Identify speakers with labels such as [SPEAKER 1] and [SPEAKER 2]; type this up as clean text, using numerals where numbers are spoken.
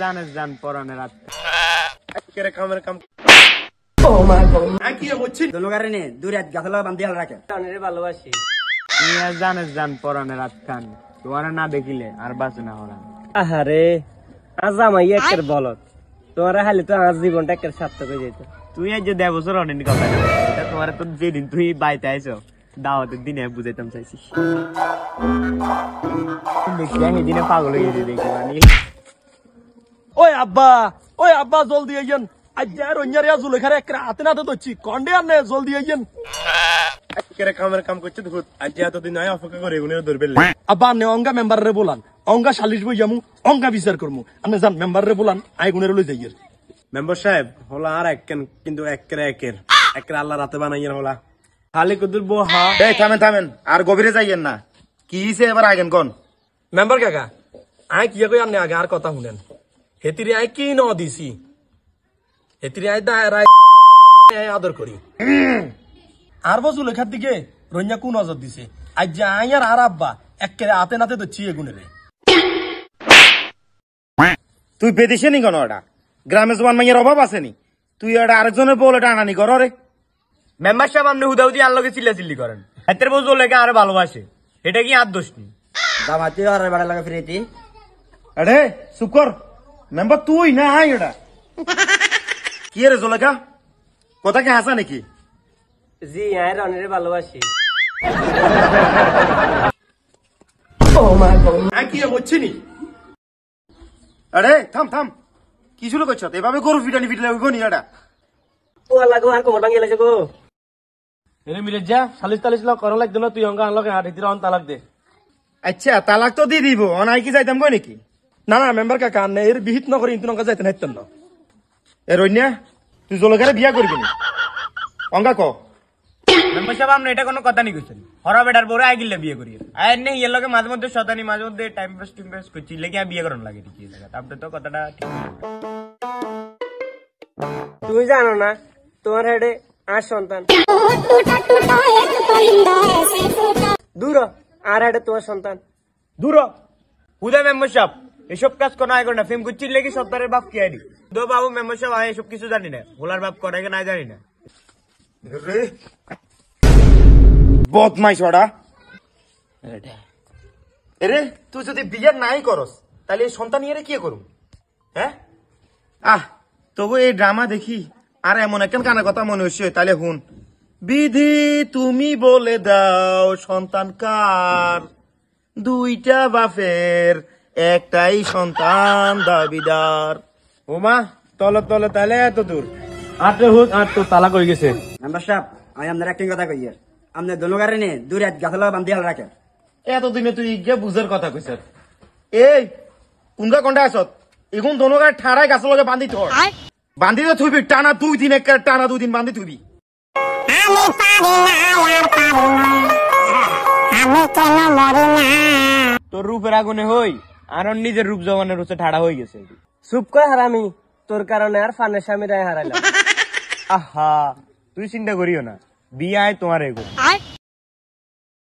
[SPEAKER 1] জানেস জান পরানে রাত
[SPEAKER 2] কেরে কামের কাম
[SPEAKER 3] ও মা গড
[SPEAKER 2] কি হচ্ছে
[SPEAKER 3] দলগারে নে দূরে গাছলা বান্ধি হাল রাখে
[SPEAKER 1] অনেরে ভালোবাসি জানেস জান পরানে রাত খান তোমার না দেখিলে আর বাঁচে না ওরা
[SPEAKER 4] আহারে আজ আমাই একের বলত তোমার হালে তো আজ জীবনটা একের সার্থক হয়ে যেত।
[SPEAKER 1] তুই আজ যে 10 বছর অনেক কথা তোমার তো যেদিন তুই বাইতে আইছো দাওয়াতের দিনে বুঝাইতাম চাইছিস দেখি সেদিনে পাগল হয়ে গেছে দেখি মানে
[SPEAKER 5] ওই আব্বা জলদি আইয়েন আজ আর অন্যারে জুলেখারে এক হাতে নাতে দচ্ছি কন্ডে আর নে জলদি আইয়েন
[SPEAKER 2] কেরে কামের কাম করছে তো আজ এতদিন আয় অপেক্ষা করে এগুলো ধরবে
[SPEAKER 5] আব্বা নে অঙ্গা মেম্বার রে বলান অঙ্গা সালিশ বই যামু অঙ্গা বিচার করমু আপনি যান মেম্বার রে বলান আই গুণের লই যাইয়ের
[SPEAKER 2] মেম্বার সাহেব হলা আর কিন্তু একের আল্লাহ রাতে বানাইয়েন হলা খালি কুদুর বহা এই থামেন আর গভীরে যাইয়েন না কি হইছে এবার আগেন কোন
[SPEAKER 5] মেম্বার কাকা আই কি কই আপনি আগে আর কথা শুনেন হেতিরে আই কি ন দিছি হেতিরে আই দায়রাই আদর করি আর বজু লেখার দিকে রঞ্জা কোন নজর দিছে আজ যে আই আর আব্বা একেরে হাতে নাতে দচ্ছি এগুনেরে
[SPEAKER 2] তুই বেদিসে নি কোন ওটা গ্রামে জবান মাইয়ের অভাব আছে নি তুই এটা আরেকজনের বল এটা আনানি কর রে
[SPEAKER 1] মেম্বার সাহেব আপনি হুদাহুদি আর লগে চিল্লাচিল্লি করেন হাতের বউ লেগে আর ভালোবাসে এটা কি আর দোষ নেই
[SPEAKER 3] দামাতি আর বাড়া লাগা ফিরেতি
[SPEAKER 2] আরে চুপ কর মেম্বার তুই না আই এটা কি রে জোলেখা কথা কি হাসা নাকি
[SPEAKER 4] জি আর অনেরে ভালোবাসি
[SPEAKER 3] ও মা গড
[SPEAKER 2] কি হচ্ছে নি আরে থাম কি শুরু করছো এভাবে গরু ফিটলে হইব নি এটা
[SPEAKER 4] ও আল্লাহ গো আর কোমর ভাঙি গেছে গো
[SPEAKER 5] এরে মিরে যা সালিশ তালিশ ল করা লাগতো না তুই অঙ্গা আনলকে হাত হিতিরা অন তালাক দে
[SPEAKER 2] আচ্ছা তালাক তো দিয়ে দিব অনাই কি যাইতাম গো নাকি
[SPEAKER 5] না মেম্বার কাকা নে এর বিহিত নকরি ইন্তু অঙ্গা যাইতে নাইতেন না
[SPEAKER 2] এ রইনা তুই জোলেখারে বিয়া করবি নি অঙ্গা ক
[SPEAKER 1] মেম্বার সাহেব আপনি এটা কোনো কথা নি কইছেন হরা বেটার বড় আগিলে বিয়ে করি আর নেই এর লগে মাঝে মধ্যে শতানি মাঝে মধ্যে টাইম পাস করছি লেগে বিয়ে করন লাগে ঠিক আছে তারপরে তো কথাটা ঠিক
[SPEAKER 4] তুমি জানো না তোমার হেডে আর সন্তান দূর আর হেডে তোমার সন্তান
[SPEAKER 1] দূর হুদা মেম্বার সাহেব এসব কাজ কোনো আগে না ফেম করছি লেগে সত্তরের বাপ কি আইডি দো বাবু মেম্বার সাহেব আমি এসব কিছু জানি না ভোলার বাপ করে না জানি না
[SPEAKER 2] বদমাইশ ওটা এরে তুই যদি বিয়ে নাই করস তাহলে এই সন্তান ইয়ে কি করুম হ্যাঁ তবু এই ড্রামা দেখি আর এমন একখান কানা কথা মনে হচ্ছে তাহলে হুন বিধি তুমি বলে দাও সন্তান কার দুইটা বাপের একটাই সন্তান দাবিদার ওমা তলে তাহলে এত দূর
[SPEAKER 5] আটে হোক আট তো তালাক হয়ে গেছে
[SPEAKER 3] মেম্বার সাহেব আমি আপনার একটি কথা কইয়ের আপনি দলগারে নে দূরে গাছলা বান্ধি হাল রাখে
[SPEAKER 2] এতদিনে তুই গিয়ে বুঝার কথা কইছ এই কোনটা আসত এখন দোনোগার ঠাড়াই গাছ লগে বান্ধি থর বান্ধি তো থুবি টানা 2 দিন টানা 2 দিন বান্ধি থুবি
[SPEAKER 1] তোর রূপের আগুনে হই আর নিজের রূপ জমানের হচ্ছে ঠাড়া হয়ে গেছে
[SPEAKER 4] চুপ করে হারামি তোর কারণে আর ফানের স্বামী রায় হারাইলাম
[SPEAKER 1] আহা তুই চিন্তা করিও না বিয়ে আয় তোমার এগো